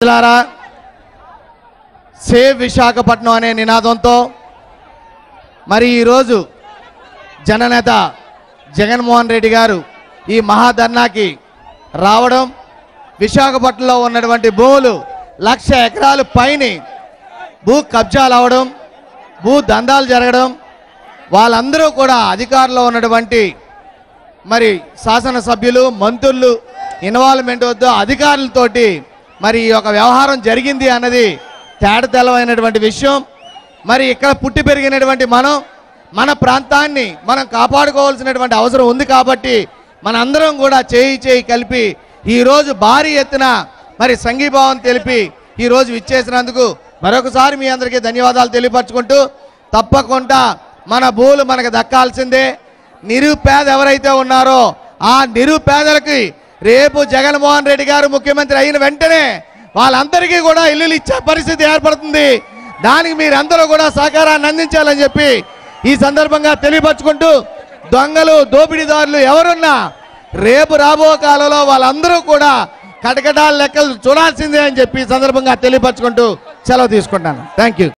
మిత్రులారా, సేవ్ విశాఖపట్నం అనే నినాదంతో మరి ఈరోజు జననేత జగన్మోహన్ రెడ్డి గారు ఈ మహాధర్నాకి రావడం, విశాఖపట్నంలో ఉన్నటువంటి భూములు 1,00,000 ఎకరాల పైన భూ కబ్జాలు అవడం, భూ దందాలు జరగడం, వాళ్ళందరూ కూడా అధికారంలో ఉన్నటువంటి మరి శాసనసభ్యులు, మంత్రులు ఇన్వాల్వ్మెంట్ వద్ద అధికారులతోటి మరి ఈ యొక్క వ్యవహారం జరిగింది అన్నది తేటతెల్లమైనటువంటి విషయం. మరి ఇక్కడ పుట్టి పెరిగినటువంటి మన ప్రాంతాన్ని మనం కాపాడుకోవాల్సినటువంటి అవసరం ఉంది. కాబట్టి మనందరం కూడా చేయి కలిపి ఈరోజు భారీ ఎత్తున మరి సంఘీభావం తెలిపి ఈరోజు విచ్చేసినందుకు మరొకసారి మీ అందరికీ ధన్యవాదాలు తెలియపరచుకుంటూ, తప్పకుండా మన భూములు మనకు దక్కాల్సిందే. నిరుపేద ఎవరైతే ఉన్నారో ఆ నిరుపేదలకి రేపు జగన్మోహన్ రెడ్డి గారు ముఖ్యమంత్రి అయిన వెంటనే వాళ్ళందరికీ కూడా ఇల్లులు ఇచ్చే పరిస్థితి ఏర్పడుతుంది. దానికి మీరందరూ కూడా సహకారాన్ని అందించాలని చెప్పి ఈ సందర్భంగా తెలియపరచుకుంటూ, దొంగలు దోపిడీదారులు ఎవరున్నా రేపు రాబో కాలంలో వాళ్ళందరూ కూడా కటకటాల లెక్కలు చూడాల్సిందే అని చెప్పి ఈ సందర్భంగా తెలియపరచుకుంటూ సెలవు తీసుకుంటాను. Thank you.